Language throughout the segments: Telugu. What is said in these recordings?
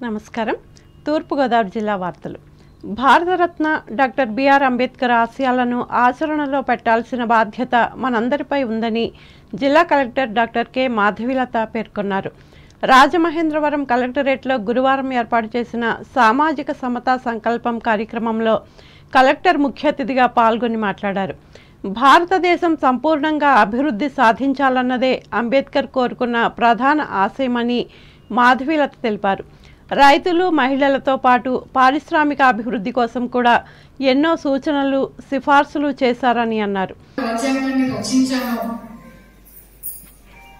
నమస్కారం. తూర్పుగోదావరి జిల్లా వార్తలు. భారతరత్న డాక్టర్ బిఆర్ అంబేద్కర్ ఆశయాలను ఆచరణలో పెట్టాల్సిన బాధ్యత మనందరిపై ఉందని జిల్లా కలెక్టర్ డాక్టర్ కె మాధవిలత పేర్కొన్నారు. రాజమహేంద్రవరం కలెక్టరేట్లో గురువారం ఏర్పాటు చేసిన సామాజిక సమతా సంకల్పం కార్యక్రమంలో కలెక్టర్ ముఖ్య అతిథిగా పాల్గొని మాట్లాడారు. భారతదేశం సంపూర్ణంగా అభివృద్ధి సాధించాలన్నదే అంబేద్కర్ కోరుకున్న ప్రధాన ఆశయమని మాధవిలత తెలిపారు. రైతులు, మహిళలతో పాటు పారిశ్రామిక అభివృద్ధి కోసం కూడా ఎన్నో సూచనలు, సిఫార్సులు చేశారని అన్నారు. రాజ్యాంగాన్ని రచించానో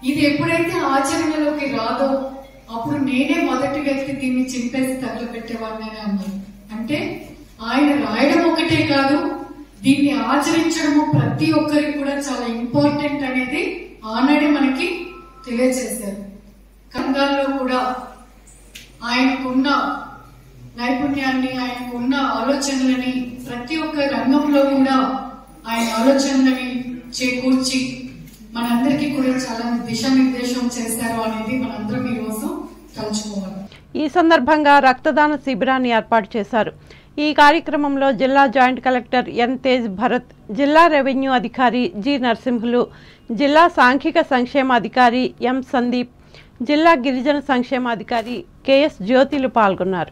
ఇది ఎప్పుడైతే ఆచరణలోకి రాదో అప్పుడు నేనే మొదటి వ్యక్తి దీన్ని చింపేసి తగలబెట్టేవాడిని అన్నారు. అంటే ఆయన రాయడం ఒకటే కాదు, దీన్ని ఆచరించడము ప్రతి ఒక్కరికి కూడా చాలా ఇంపార్టెంట్ అనేది ఆనాడే మనకి తెలియజేశారు. రంగాల్లో కూడా ఆయనకున్న నైపుణ్యాన్ని, ఆయనకున్న ఆలోచనలని ప్రతి ఒక్క రంగంలో కూడా ఆయన ఆలోచనలని చేకూర్చి మనందరికీ కూడా చాలా దిశానిర్దేశం చేశారు అనేది మనందరం ఈ రోజు తలుచుకోవాలి. ఈ సందర్భంగా రక్తదాన శిబిరాన్ని ఏర్పాటు చేశారు. ఈ కార్యక్రమంలో జిల్లా joint collector N Tej Bharat, జిల్లా రెవెన్యూ అధికారి జి నరసింహులు, జిల్లా సాంఘిక సంక్షేమ అధికారి ఎం సందీప్, జిల్లా గిరిజన సంక్షేమాధికారి కెఎస్ జ్యోతిలు పాల్గొన్నారు.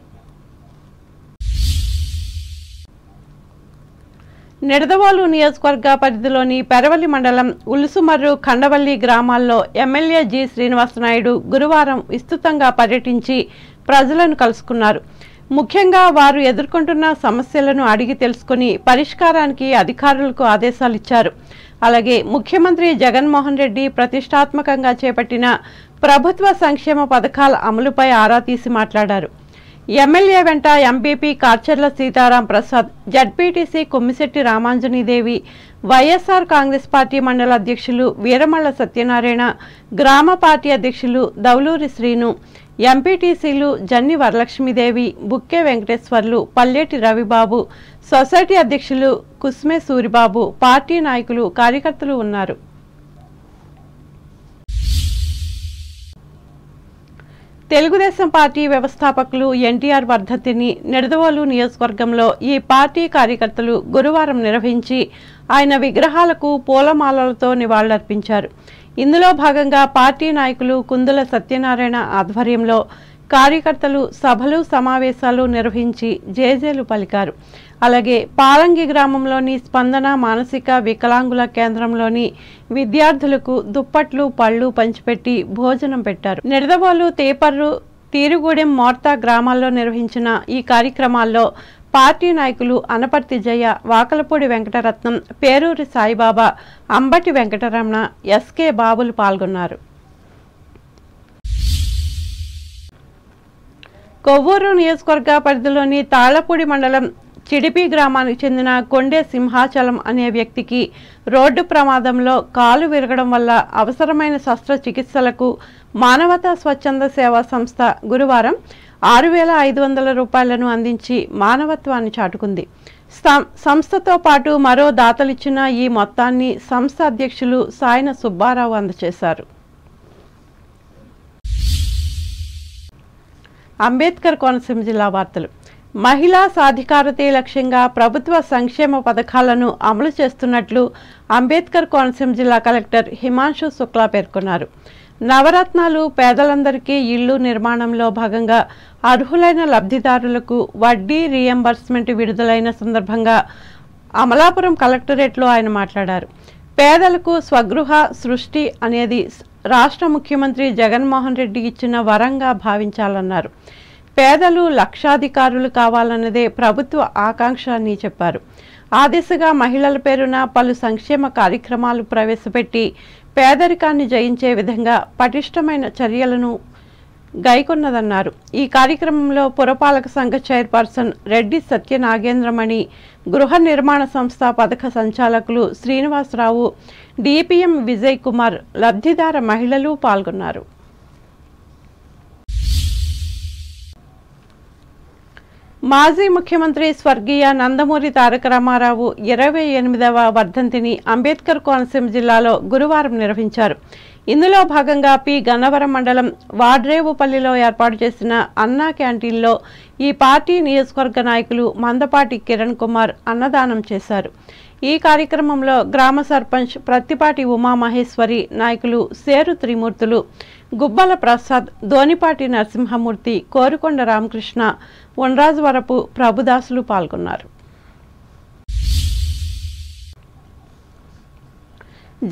నిడదవోలు నియోజకవర్గ పరిధిలోని పెరవలి మండలం ఉలుసుమర్రు, ఖండవల్లి గ్రామాల్లో ఎమ్మెల్యే జి శ్రీనివాసనాయుడు గురువారం విస్తృతంగా పర్యటించి ప్రజలను కలుసుకున్నారు. ముఖ్యంగా వారు ఎదుర్కొంటున్న సమస్యలను అడిగి తెలుసుకుని పరిష్కారానికి అధికారులకు ఆదేశాలు ఇచ్చారు. అలాగే ముఖ్యమంత్రి జగన్మోహన్ రెడ్డి ప్రతిష్టాత్మకంగా చేపట్టిన ప్రభుత్వ సంక్షేమ పథకాల అమలుపై ఆరా తీసి మాట్లాడారు. ఎమ్మెల్యే వెంట MPP Karcharla Seetharam Prasad, ZPTC Kommisetti Ramanjaneedevi, YSR Congress party మండల అధ్యక్షులు వీరమల్ల సత్యనారాయణ, గ్రామ పార్టీ అధ్యక్షులు దౌలూరి శ్రీను, ఎంపీటీసీలు జన్ని వరలక్ష్మీదేవి, బుక్కే వెంకటేశ్వర్లు, పల్లెటి రవిబాబు, సొసైటీ అధ్యక్షులు కుస్మే సూరిబాబు, పార్టీ నాయకులు, కార్యకర్తలు ఉన్నారు. తెలుగుదేశం పార్టీ వ్యవస్థాపకులు ఎన్టీఆర్ వర్ధంతిని నిడదవోలు నియోజకవర్గంలో ఈ పార్టీ కార్యకర్తలు గురువారం నిర్వహించి ఆయన విగ్రహాలకు పూలమాలలతో నివాళులర్పించారు. ఇందులో భాగంగా పార్టీ నాయకులు కుందుల సత్యనారాయణ ఆధ్వర్యంలో కార్యకర్తలు సభలు, సమావేశాలు నిర్వహించి జేజేలు పలికారు. అలాగే పాలంగి గ్రామంలోని స్పందన మానసిక వికలాంగుల కేంద్రంలోని విద్యార్థులకు దుప్పట్లు, పళ్ళు పంచిపెట్టి భోజనం పెట్టారు. నిడదవోలు, తేపర్రు, తీరుగూడెం, మోర్తా గ్రామాల్లో నిర్వహించిన ఈ కార్యక్రమాల్లో పార్టీ నాయకులు అనపర్తి జయ, వాకలపూడి వెంకటరత్నం, పేరూరి సాయిబాబా, అంబటి వెంకటరమణ, ఎస్కే బాబులు పాల్గొన్నారు. కొవ్వూరు నియోజకవర్గ పరిధిలోని తాళ్లపూడి మండలం చిడిపి గ్రామానికి చెందిన కొండే సింహాచలం అనే వ్యక్తికి రోడ్డు ప్రమాదంలో కాలు విరగడం వల్ల అవసరమైన శస్త్రచికిత్సలకు మానవతా స్వచ్ఛంద సేవా సంస్థ గురువారం 6,500 రూపాయలను అందించి మానవత్వాన్ని చాటుకుంది. సంస్థతో పాటు మరో దాతలిచ్చిన ఈ మొత్తాన్ని సంస్థ అధ్యక్షులు సాయన సుబ్బారావు అందజేశారు. అంబేద్కర్ కోనసీమ జిల్లా వార్తలు. మహిళా సాధికారతే లక్ష్యంగా ప్రభుత్వ సంక్షేమ పథకాలను అమలు చేస్తున్నట్లు అంబేద్కర్ కోనసీమ జిల్లా కలెక్టర్ హిమాంశు శుక్లా పేర్కొన్నారు. నవరత్నాలు పేదలందరికీ ఇళ్లు నిర్మాణంలో భాగంగా అర్హులైన లబ్ధిదారులకు వడ్డీ రీఎంబర్స్మెంట్ విడుదలైన సందర్భంగా అమలాపురం కలెక్టరేట్లో ఆయన మాట్లాడారు. పేదలకు స్వగృహ సృష్టి అనేది రాష్ట్ర ముఖ్యమంత్రి జగన్మోహన్ రెడ్డి ఇచ్చిన వరంగా భావించాలన్నారు. పేదలు లక్షాధికారులు కావాలన్నదే ప్రభుత్వ ఆకాంక్ష అని చెప్పారు. ఆ దిశగా మహిళల పేరున పలు సంక్షేమ కార్యక్రమాలు ప్రవేశపెట్టి పేదరికాన్ని జయించే విధంగా పటిష్టమైన చర్యలను గైకొన్నదన్నారు. ఈ కార్యక్రమంలో పురపాలక సంఘ చైర్పర్సన్ రెడ్డి సత్యనాగేంద్రమణి, గృహ నిర్మాణ సంస్థ పథక సంచాలకులు శ్రీనివాసరావు, డిపిఎం విజయ్ కుమార్, లబ్ధిదార మహిళలు పాల్గొన్నారు. మాజీ ముఖ్యమంత్రి స్వర్గీయ నందమూరి తారక రామారావు 28వ వర్ధంతిని అంబేద్కర్ కోనసీమ జిల్లాలో గురువారం నిర్వహించారు. ఇందులో భాగంగా పి గన్నవరం మండలం వాడ్రేవుపల్లిలో ఏర్పాటు చేసిన అన్నా క్యాంటీన్లో ఈ పార్టీ నియోజకవర్గ నాయకులు మందపాటి కిరణ్ కుమార్ అన్నదానం చేశారు. ఈ కార్యక్రమంలో గ్రామ సర్పంచ్ ప్రత్తిపాటి ఉమామహేశ్వరి, నాయకులు సేరు త్రిమూర్తులు, గుబ్బల ప్రసాద్, ధోనిపాటి నరసింహమూర్తి, కోరుకొండ రామకృష్ణ, వనరాజవరపు ప్రభుదాసులు పాల్గొన్నారు.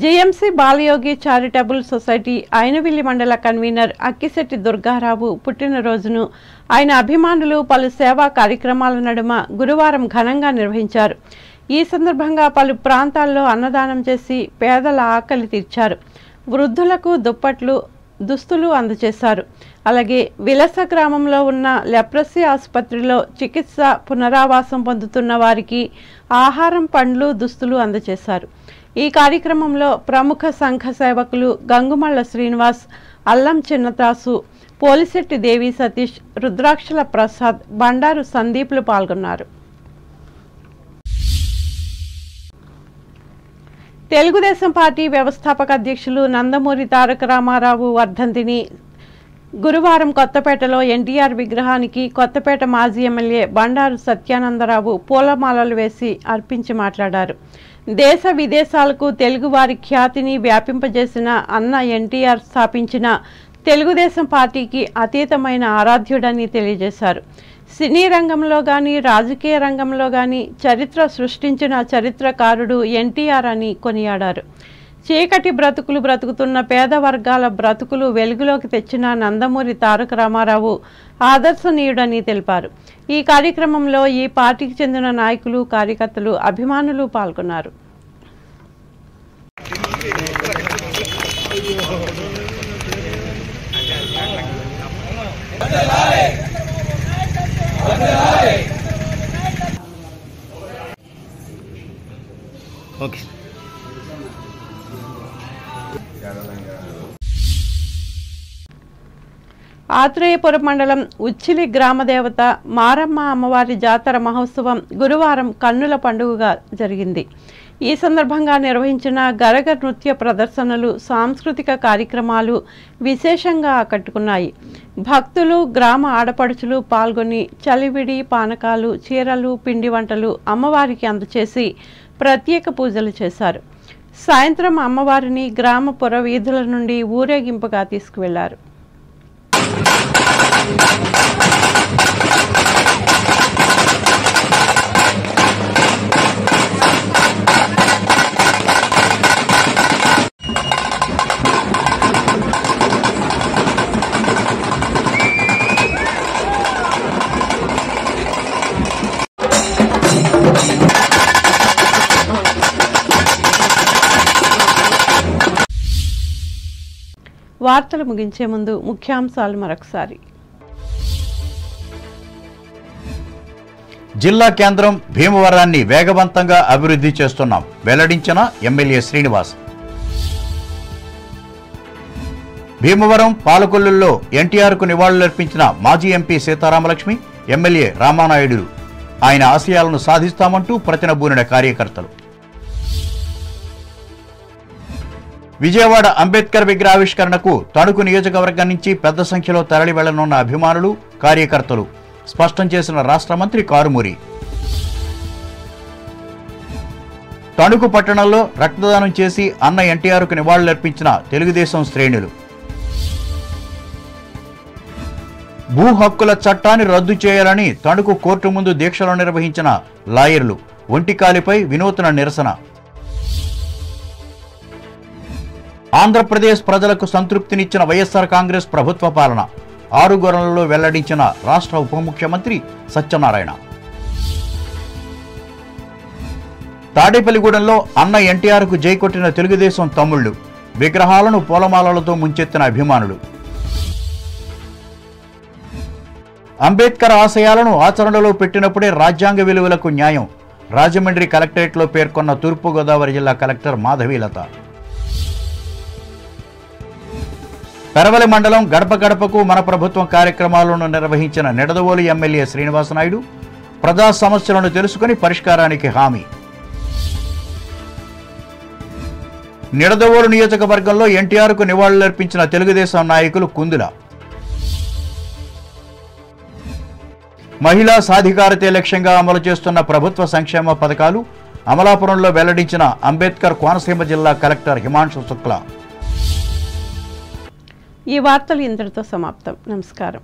GMC Balayogi charitable society Ainavilli మండల కన్వీనర్ అక్కిశెట్టి దుర్గారావు పుట్టినరోజును ఆయన అభిమానులు పలు సేవా కార్యక్రమాల నడుమ గురువారం ఘనంగా నిర్వహించారు. ఈ సందర్భంగా పలు ప్రాంతాల్లో అన్నదానం చేసి పేదల ఆకలి తీర్చారు. వృద్ధులకు దుప్పట్లు, దుస్తులు అందజేశారు. అలాగే విలస గ్రామంలో ఉన్న లెప్రసీ ఆసుపత్రిలో చికిత్స పునరావాసం పొందుతున్న వారికి ఆహారం, పండ్లు, దుస్తులు అందజేశారు. ఈ కార్యక్రమంలో ప్రముఖ సంఘ సేవకులు గంగుమళ్ళ శ్రీనివాస్, అల్లం చిన్నతాసు, పోలిశెట్టి దేవి సతీష్, రుద్రాక్షల ప్రసాద్, బండారు సందీప్లు పాల్గొన్నారు. తెలుగుదేశం పార్టీ వ్యవస్థాపక అధ్యక్షులు నందమూరి తారక రామారావు వర్ధంతిని గురువారం కొత్తపేటలో ఎన్టీఆర్ విగ్రహానికి కొత్తపేట మాజీ ఎమ్మెల్యే బండారు సత్యానందరావు పూలమాలలు వేసి అర్పించి మాట్లాడారు. దేశ విదేశాలకు తెలుగువారి ఖ్యాతిని వ్యాపింపజేసిన అన్న ఎన్టీఆర్ స్థాపించిన తెలుగుదేశం పార్టీకి అతీతమైన ఆరాధ్యుడని తెలియజేశారు. సినీ రంగంలో కానీ రాజకీయ రంగంలో కానీ చరిత్ర సృష్టించిన చరిత్రకారుడు ఎన్టీఆర్ అని కొనియాడారు. చీకటి బ్రతుకులు బ్రతుకుతున్న పేద వర్గాల బ్రతుకులు వెలుగులోకి తెచ్చిన నందమూరి తారక రామారావు ఆదర్శనీయుడని తెలిపారు. ఈ కార్యక్రమంలో ఈ పార్టీకి చెందిన నాయకులు, కార్యకర్తలు, అభిమానులు పాల్గొన్నారు. ఆత్రేయపురం మండలం ఉచ్చిలి గ్రామదేవత మారమ్మ అమ్మవారి జాతర మహోత్సవం గురువారం కన్నుల పండుగగా జరిగింది. ఈ సందర్భంగా నిర్వహించిన గరగ నృత్య ప్రదర్శనలు, సాంస్కృతిక కార్యక్రమాలు విశేషంగా ఆకట్టుకున్నాయి. భక్తులు, గ్రామ ఆడపడుచులు పాల్గొని చలివిడి, పానకాలు, చీరలు, పిండి వంటలు అమ్మవారికి అందచేసి ప్రత్యేక పూజలు చేశారు. సాయంత్రం అమ్మవారిని గ్రామ పురవీధుల నుండి ఊరేగింపుగా తీసుకువెళ్లారు. వార్తలు ముగించే ముందు ముఖ్యాంశాలు మరొకసారి. జిల్లా కేంద్రం భీమవరాన్ని వేగవంతంగా అభివృద్ధి చేస్తున్నాం వెల్లడించిన ఎమ్మెల్యే శ్రీనివాస్. భీమవరం పాలకొల్లులో ఎన్టీఆర్కు నివాళులర్పించిన మాజీ ఎంపీ సీతారామలక్ష్మి, ఎమ్మెల్యే రామానాయుడు ఆయన ఆశయాలను సాధిస్తామంటూ ప్రతినబూనిన కార్యకర్తలు. విజయవాడ అంబేద్కర్ విగ్రహావిష్కరణకు తణుకు నియోజకవర్గం నుంచి పెద్ద సంఖ్యలో తరలి వెళ్లనున్న అభిమానులు, కార్యకర్తలు స్పష్టం చేసిన రాష్ట్ర మంత్రి కారుమూరి. తణుకు పట్టణంలో రక్తదానం చేసి అన్న ఎన్టీఆర్కు నివాళులర్పించిన తెలుగుదేశం శ్రేణులు. భూ హక్కుల చట్టాన్ని రద్దు చేయాలని తణుకు కోర్టు ముందు దీక్షలు నిర్వహించిన లాయర్లు, ఒంటికాలిపై వినూత్న నిరసన. ఆంధ్రప్రదేశ్ ప్రజలకు సంతృప్తినిచ్చిన వైఎస్ఆర్ కాంగ్రెస్ ప్రభుత్వ పాలన 6 గొర్రెలలో వెల్లడించిన రాష్ట్ర ఉప ముఖ్యమంత్రి సత్యనారాయణ. తాడేపల్లిగూడెంలో అన్న ఎన్టీఆర్కు జై కొట్టిన తెలుగుదేశం తమ్ముళ్లు, విగ్రహాలను పూలమాలలతో ముంచెత్తిన అభిమానులు. అంబేద్కర్ ఆశయాలను ఆచరణలో పెట్టినప్పుడే రాజ్యాంగ విలువలకు న్యాయం, రాజమండ్రి కలెక్టరేట్లో పేర్కొన్న తూర్పుగోదావరి జిల్లా కలెక్టర్ మాధవీలత. పెరవలి మండలం గడప గడపకు మన ప్రభుత్వం కార్యక్రమాలను నిర్వహించిన నిడదవోలు ఎమ్మెల్యే శ్రీనివాస్ నాయుడు ప్రజా సమస్యలను తెలుసుకుని పరిష్కారానికి హామీ. నిడదవోలు నియోజకవర్గంలో ఎన్టీఆర్కు నివాళులర్పించిన తెలుగుదేశం నాయకులు కుందుల. మహిళా సాధికారతే లక్ష్యంగా అమలు చేస్తున్న ప్రభుత్వ సంక్షేమ పథకాలు అమలాపురంలో వెల్లడించిన అంబేద్కర్ కోనసీమ జిల్లా కలెక్టర్ హిమాంశు శుక్లా. ఈ వార్తలు ఇంతటితో సమాప్తం. నమస్కారం.